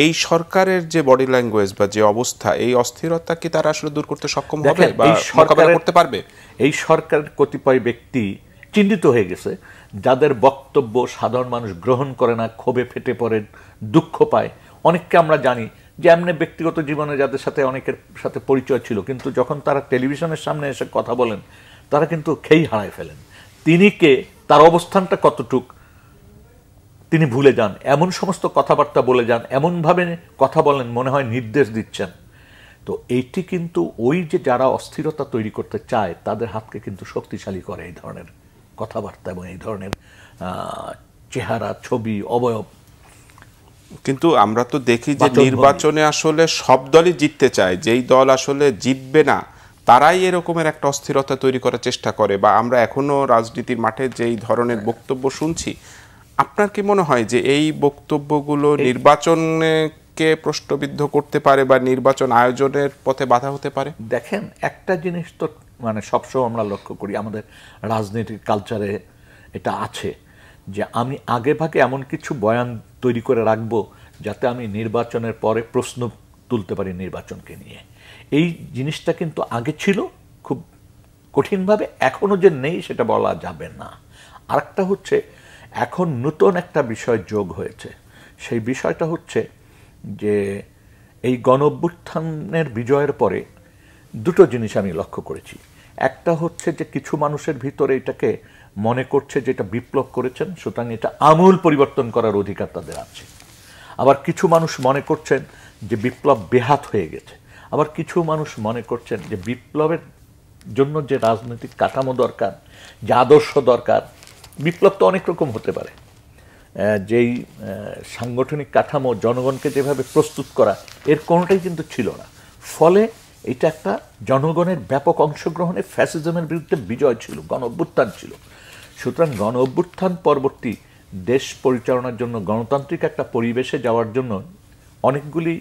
এই সরকারের যে বডি ল্যাঙ্গুয়েজ বা যে অবস্থা, এই অস্থিরতা কি তারা আসলে দূর করতে সক্ষম হবে বা মোকাবেলা করতে পারবে? এই সরকারের কতিপয় ব্যক্তি চিহ্নিত হয়ে গেছে, যাদের বক্তব্য সাধারণ মানুষ গ্রহণ করে না, ক্ষোভে ফেটে পড়ে, দুঃখ পায়। অনেককে আমরা জানি যে এমনি ব্যক্তিগত জীবনে যাদের সাথে অনেকের সাথে পরিচয় ছিল, কিন্তু যখন তারা টেলিভিশনের সামনে এসে কথা বলেন, তারা কিন্তু খেই হারায় ফেলেন। তিনি কে, তার অবস্থানটা কতটুক তিনি ভুলে যান, এমন সমস্ত কথাবার্তা বলে যান, এমনভাবে কথা বলেন মনে হয় নির্দেশ দিচ্ছেন। তো এইটি কিন্তু ওই যে যারা অস্থিরতা তৈরি করতে চায় তাদের হাতকে কিন্তু শক্তিশালী করে এই ধরনের কথাবার্তা এবং এই ধরনের চেহারা, ছবি, অবয়ব। কিন্তু আমরা তো দেখি যে নির্বাচনে আসলে সব দলই জিততে চায়, যেই দল আসলে জিতবে না তারাই এরকমের একটা অস্থিরতা তৈরি করার চেষ্টা করে, বা আমরা এখনো রাজনীতির মাঠে যেই ধরনের বক্তব্য শুনছি, আপনার কি মনে হয় যে এই বক্তব্যগুলো নির্বাচনকে প্রশ্নবিদ্ধ করতে পারে বা নির্বাচন আয়োজনের পথে বাধা হতে পারে? দেখেন, একটা জিনিস তো মানে সবসময় আমরা লক্ষ্য করি, আমাদের রাজনীতির কালচারে এটা আছে যে আমি আগে ভাগে এমন কিছু বয়ান তৈরি করে রাখবো যাতে আমি নির্বাচনের পরে প্রশ্ন তুলতে পারি নির্বাচনকে নিয়ে। এই জিনিসটা কিন্তু আগে ছিল খুব কঠিনভাবে, এখনো যে নেই সেটা বলা যাবে না। আরেকটা হচ্ছে এখন নতুন একটা বিষয় যোগ হয়েছে, সেই বিষয়টা হচ্ছে যে এই গণঅভ্যুত্থানের বিজয়ের পরে দুটো জিনিস আমি লক্ষ্য করেছি। একটা হচ্ছে যে কিছু মানুষের ভিতরে এটাকে মনে করছে যে এটা বিপ্লব করেছেন, সুতরাং এটা আমূল পরিবর্তন করার অধিকার তাদের আছে। আবার কিছু মানুষ মনে করছেন যে বিপ্লব বেহাত হয়ে গেছে। আবার কিছু মানুষ মনে করছেন যে বিপ্লবের জন্য যে রাজনৈতিক কাঠামো দরকার, যে আদর্শ দরকার, বিপ্লব তো অনেক রকম হতে পারে, যেই সাংগঠনিক কাঠামো জনগণকে যেভাবে প্রস্তুত করা, এর কোনোটাই কিন্তু ছিল না। ফলে এটা একটা জনগণের ব্যাপক অংশগ্রহণে ফ্যাসিজমের বিরুদ্ধে বিজয় ছিল, গণ অভ্যুত্থান ছিল। সুতরাং গণ অভ্যুত্থান পরবর্তী দেশ পরিচালনার জন্য গণতান্ত্রিক একটা পরিবেশে যাওয়ার জন্য অনেকগুলি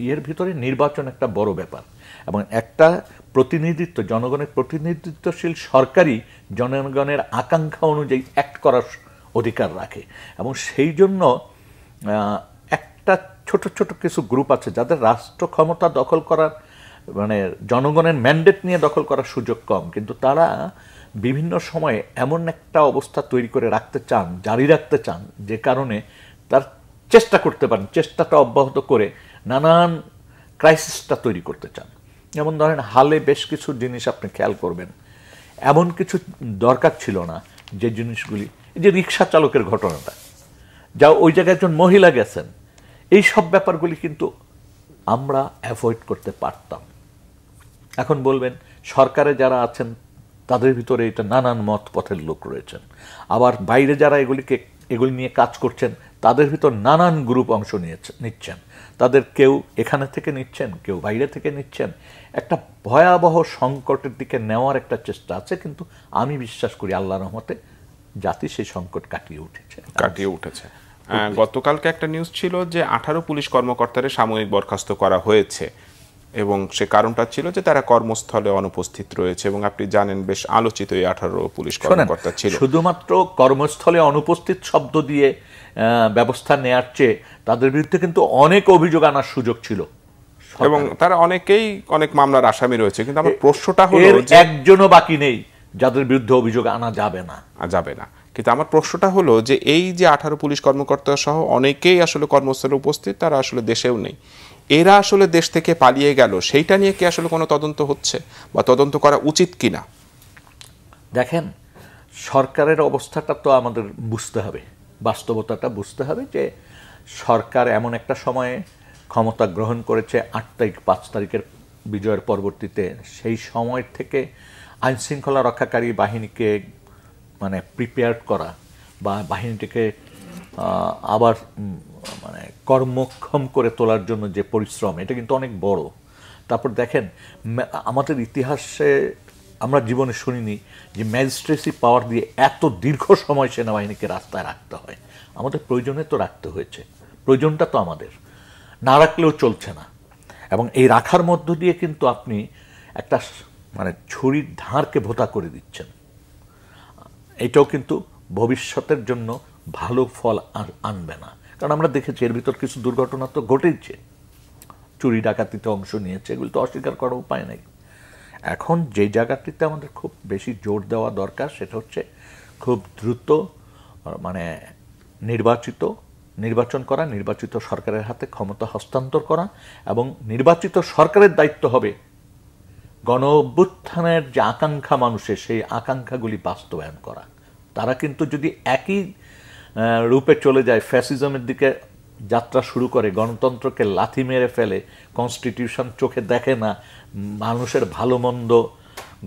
ইয়ের ভিতরে নির্বাচন একটা বড় ব্যাপার, এবং একটা প্রতিনিধিত্ব, জনগণের প্রতিনিধিত্বশীল সরকারই জনগণের আকাঙ্ক্ষা অনুযায়ী অ্যাক্ট করার অধিকার রাখে। এবং সেই জন্য একটা ছোট ছোট কিছু গ্রুপ আছে যাদের রাষ্ট্র ক্ষমতা দখল করার মানে জনগণের ম্যান্ডেট নিয়ে দখল করার সুযোগ কম, কিন্তু তারা বিভিন্ন সময়ে এমন একটা অবস্থা তৈরি করে রাখতে চান, জারি রাখতে চান, যে কারণে তার চেষ্টা করতে পারেন, চেষ্টাটা অব্যাহত করে নানান ক্রাইসিসটা তৈরি করতে চান। যেমন ধরেন হালে বেশ কিছু জিনিস আপনি খেয়াল করবেন, এমন কিছু দরকার ছিল না যে জিনিসগুলি, এই যে রিক্সা চালকের ঘটনাটা, যা ওই জায়গায় একজন মহিলা গেছেন, এই সব ব্যাপারগুলি কিন্তু আমরা অ্যাভয়েড করতে পারতাম। এখন বলবেন সরকারে যারা আছেন তাদের ভিতরে এটা নানান মত পথের লোক রয়েছেন, আবার বাইরে যারা এগুলি নিয়ে কাজ করছেন তাদের ভিতর নানান গ্রুপ অংশ নিচ্ছেন, তাদের কেউ এখানে থেকে নিচ্ছেন, কেউ বাইরে থেকে নিচ্ছেন। একটা ভয়াবহ সংকটের দিকে নেওয়ার একটা চেষ্টা আছে, কিন্তু আমি বিশ্বাস করি আল্লাহর রহমতে জাতি সেই সংকট কাটিয়ে উঠেছে। গতকালকে একটা নিউজ ছিল যে 18 পুলিশ কর্মকর্তাদের সাময়িক বরখাস্ত করা হয়েছে, এবং সে কারণটা ছিল যে তারা কর্মস্থলে অনুপস্থিত রয়েছে, এবং আপনি জানেন বেশ আলোচিত এই 18 পুলিশ কর্মকর্তা ছিল। শুধুমাত্র কর্মস্থলে অনুপস্থিত শব্দ দিয়ে ব্যবস্থা নেওয়ার চেয়ে তাদের বিরুদ্ধে কিন্তু অনেক অভিযোগ আনার সুযোগ ছিল, এবং তারা অনেকেই অনেক মামলার আসামি রয়েছে। কিন্তু আমার প্রশ্নটা হলো যে একজনও বাকি নেই যাদের বিরুদ্ধে অভিযোগ আনা যাবে না। কিন্তু আমার প্রশ্নটা হলো যে এই যে 18 পুলিশ কর্মকর্তা সহ অনেকেই আসলে কর্মস্থলে উপস্থিত, তারা আসলে দেশেও নেই, এরা আসলে দেশ থেকে পালিয়ে গেল, সেইটা নিয়ে কি আসলে কোনো তদন্ত হচ্ছে বা তদন্ত করা উচিত কিনা? দেখেন, সরকারের অবস্থাটা তো আমাদের বুঝতে হবে, বাস্তবতাটা বুঝতে হবে যে সরকার এমন একটা সময়ে ক্ষমতা গ্রহণ করেছে 8 তারিখ 5 তারিখের বিজয়ের পরবর্তীতে, সেই সময় থেকে আইন শৃঙ্খলা রক্ষাকারী বাহিনীকে মানে প্রিপেয়ার করা বা বাহিনীটিকে আবার মানে কর্মক্ষম করে তোলার জন্য যে পরিশ্রম, এটা কিন্তু অনেক বড়। তারপর দেখেন, আমাদের ইতিহাসে আমরা জীবনে শুনিনি যে ম্যাজিস্ট্রেসি পাওয়ার দিয়ে এত দীর্ঘ সময় সেনাবাহিনীকে রাস্তায় রাখতে হয়। আমাদের প্রয়োজনে তো রাখতে হয়েছে, প্রয়োজনটা তো আমাদের, না রাখলেও চলছে না। এবং এই রাখার মধ্য দিয়ে কিন্তু আপনি একটা মানে ছুরির ধারকে ভোঁতা করে দিচ্ছেন। এটাও কিন্তু ভবিষ্যতের জন্য ভালো ফল আর আনবে না, কারণ আমরা দেখেছি এর ভিতর কিছু দুর্ঘটনা তো ঘটেছে, চুরি ডাকাতিতে অংশ নিয়েছে, এগুলো তো অস্বীকার করার উপায় নেই। এখন যে জায়গাটিতে আমাদের খুব বেশি জোর দেওয়া দরকার সেটা হচ্ছে খুব দ্রুত মানে নির্বাচন করা, নির্বাচিত সরকারের হাতে ক্ষমতা হস্তান্তর করা, এবং নির্বাচিত সরকারের দায়িত্ব হবে গণ অভ্যুত্থানের যে আকাঙ্ক্ষা মানুষের, সেই আকাঙ্ক্ষাগুলি বাস্তবায়ন করা। তারা কিন্তু যদি একই রূপে চলে যায়, ফ্যাসিজমের দিকে যাত্রা শুরু করে, গণতন্ত্রকে লাথি মেরে ফেলে, কনস্টিটিউশন চোখে দেখে না, মানুষের ভালো মন্দ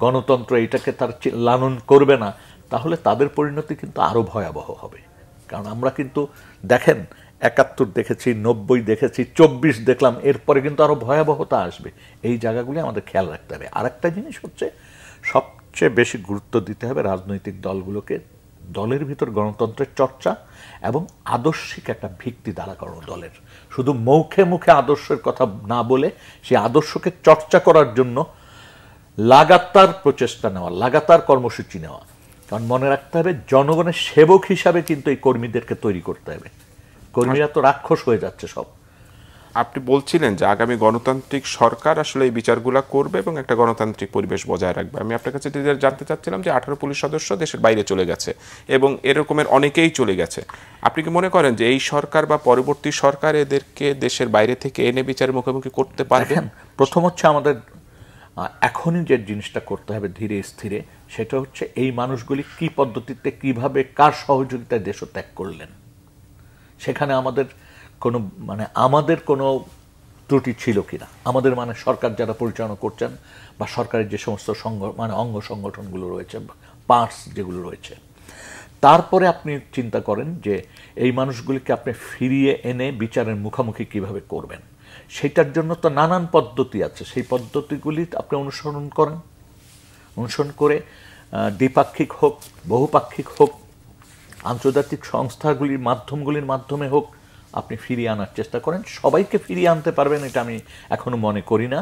গণতন্ত্র এটাকে তার লালন করবে না, তাহলে তাদের পরিণতি কিন্তু আরও ভয়াবহ হবে। কারণ আমরা কিন্তু দেখেন ৭১ দেখেছি, ৯০ দেখেছি, ২৪ দেখলাম, এরপরে কিন্তু আরও ভয়াবহতা আসবে। এই জায়গাগুলি আমাদের খেয়াল রাখতে হবে। আরেকটা জিনিস হচ্ছে সবচেয়ে বেশি গুরুত্ব দিতে হবে রাজনৈতিক দলগুলোকে, দলের ভিতর গণতন্ত্রের চর্চা এবং আদর্শিক একটা ভিত্তি দাঁড়া করানো দলের। শুধু মুখে মুখে আদর্শের কথা না বলে সেই আদর্শকে চর্চা করার জন্য লাগাতার প্রচেষ্টা নেওয়া, লাগাতার কর্মসূচি নেওয়া। কারণ মনে রাখতে হবে জনগণের সেবক হিসাবে কিন্তু এই কর্মীদেরকে তৈরি করতে হবে। কর্মীরা তো রাক্ষস হয়ে যাচ্ছে সব। আপনি বলছিলেন যে আগামী গণতান্ত্রিক সরকার আসলে এই বিচারগুলো করবে এবং একটা গণতান্ত্রিক পরিবেশ বজায় রাখবে। আমি আপনার কাছে জানতে চাচ্ছিলাম যে 18 পুলিশ সদস্য দেশের বাইরে চলে গেছে এবং এরকমের অনেকেই চলে গেছে। আপনি কি মনে করেন যে এই সরকার বা পরবর্তী সরকার এদেরকে দেশের বাইরে থেকে এনে বিচারের মুখোমুখি করতে পারবে? প্রথম হচ্ছে আমাদের এখনই যে জিনিসটা করতে হবে ধীরে স্থিরে, সেটা হচ্ছে এই মানুষগুলি কি পদ্ধতিতে, কিভাবে, কার সহযোগিতায় দেশত্যাগ করলেন। সেখানে আমাদের কোনো ত্রুটি ছিল কিনা, আমাদের সরকার যারা পরিচালনা করছেন বা সরকারের যে সমস্ত অঙ্গ সংগঠনগুলো রয়েছে, পার্টস যেগুলো রয়েছে, তারপরে আপনি চিন্তা করেন যে এই মানুষগুলিকে আপনি ফিরিয়ে এনে বিচারের মুখোমুখি কিভাবে করবেন। সেটার জন্য তো নানান পদ্ধতি আছে, সেই পদ্ধতিগুলি আপনি অনুসরণ করে দ্বিপাক্ষিক হোক, বহুপাক্ষিক হোক, আন্তর্জাতিক সংস্থাগুলির মাধ্যমে হোক, আপনি ফিরিয়ে আনার চেষ্টা করেন। সবাইকে ফিরিয়ে আনতে পারবেন এটা আমি এখনো মনে করি না,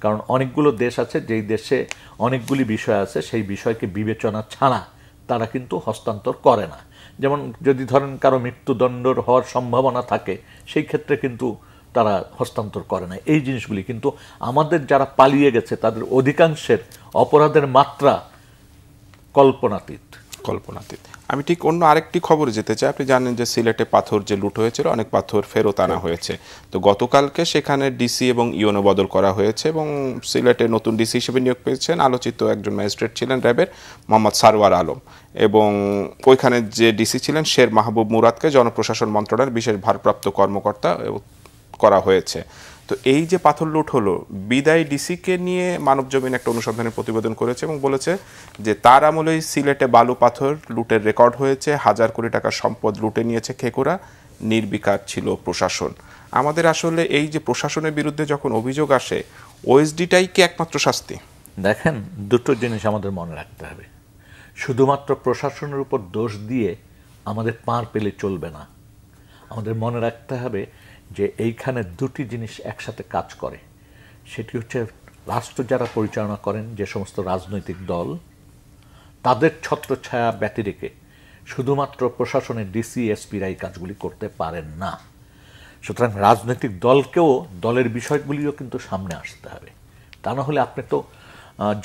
কারণ অনেকগুলো দেশ আছে যেই দেশে অনেকগুলি বিষয় আছে, সেই বিষয়কে বিবেচনা ছাড়া তারা কিন্তু হস্তান্তর করে না। যেমন যদি ধরেন কারো মৃত্যুদণ্ড হওয়ার সম্ভাবনা থাকে, সেই ক্ষেত্রে কিন্তু তারা হস্তান্তর করে না। এই জিনিসগুলি কিন্তু আমাদের যারা পালিয়ে গেছে তাদের অধিকাংশের অপরাধের মাত্রা কল্পনাতীত। আমি ঠিক অন্য আরেকটি খবরে যেতে চাই। আপনি জানেন যে সিলেটে পাথর যে লুট হয়েছিল, অনেক পাথর ফেরত আনা হয়েছে। তো গতকালকে সেখানে ডিসি এবং ইওনো বদল করা হয়েছে এবং সিলেটে নতুন ডিসি হিসেবে নিয়োগ পেয়েছেন আলোচিত একজন ম্যাজিস্ট্রেট ছিলেন র্যাবের মোহাম্মদ সারওয়ার আলম, এবং ওইখানে যে ডিসি ছিলেন শের মাহবুব মুরাদকে জনপ্রশাসন মন্ত্রণালয়ের বিশেষ ভারপ্রাপ্ত কর্মকর্তা করা হয়েছে। তো এই যে পাথর লুট হলো, বিদায়ী ডিসিকে নিয়ে মানবজমিন একটা অনুসন্ধানের প্রতিবেদন করেছে এবং বলেছে যে তার আমলেই সিলেটে বালু পাথর লুটের রেকর্ড হয়েছে, 1,000 কোটি টাকার সম্পদ লুটে নিয়েছে খেকুরা, নির্বিকার ছিল প্রশাসন। আমাদের আসলে এই যে প্রশাসনের বিরুদ্ধে যখন অভিযোগ আসে, ওএসডিটাই কি একমাত্র শাস্তি? দেখেন, দুটো জিনিস আমাদের মনে রাখতে হবে। শুধুমাত্র প্রশাসনের উপর দোষ দিয়ে আমাদের পার পেলে চলবে না। আমাদের মনে রাখতে হবে যে এইখানে দুটি জিনিস একসাথে কাজ করে। সেটি হচ্ছে রাষ্ট্র যারা পরিচালনা করেন, যে সমস্ত রাজনৈতিক দল, তাদের ছত্রছায়া ব্যতি রেখে শুধুমাত্র প্রশাসনের ডিসি এসপিরা এই কাজগুলি করতে পারেন না। সুতরাং রাজনৈতিক দলকেও, দলের বিষয়গুলিও কিন্তু সামনে আসতে হবে। তা না হলে আপনি তো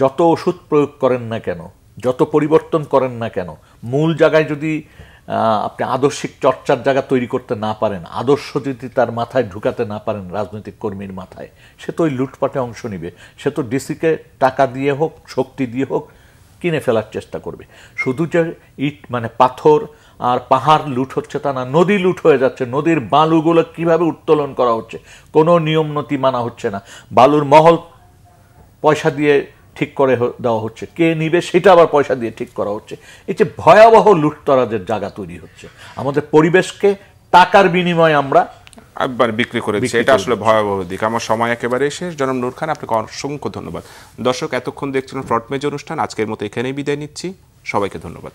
যত ওষুধ প্রয়োগ করেন না কেন, যত পরিবর্তন করেন না কেন, মূল জায়গায় যদি আপনি আদর্শিক চর্চার জায়গা তৈরি করতে না পারেন, আদর্শ যদি তার মাথায় ঢুকাতে না পারেন রাজনৈতিক কর্মীর মাথায়, সে তো ওই লুটপাটে অংশ নিবে। সে তো ডিসিকে টাকা দিয়ে হোক, শক্তি দিয়ে হোক কিনে ফেলার চেষ্টা করবে। শুধু যে ইট পাথর আর পাহাড় লুট হচ্ছে তা না, নদী লুট হয়ে যাচ্ছে। নদীর বালুগুলো কিভাবে উত্তোলন করা হচ্ছে, কোনো নিয়ম নতি মানা হচ্ছে না। বালুর মহল পয়সা দিয়ে ঠিক করে দেওয়া হচ্ছে, কে নিবে সেটা আবার পয়সা দিয়ে ঠিক করা হচ্ছে। এই যে ভয়াবহ লুটতরাজের জায়গা তৈরি হচ্ছে, আমাদের পরিবেশকে টাকার বিনিময়ে আমরা একবার বিক্রি করেছি, এটা আসলে ভয়াবহ দিক। আমার সময় একেবারে শেষ। জনাব নূর খান, আপনাকে অসংখ্য ধন্যবাদ। দর্শক, এতক্ষণ দেখছিলেন ফ্রন্ট পেজ অনুষ্ঠান। আজকের মতো এখানেই বিদায় নিচ্ছি। সবাইকে ধন্যবাদ।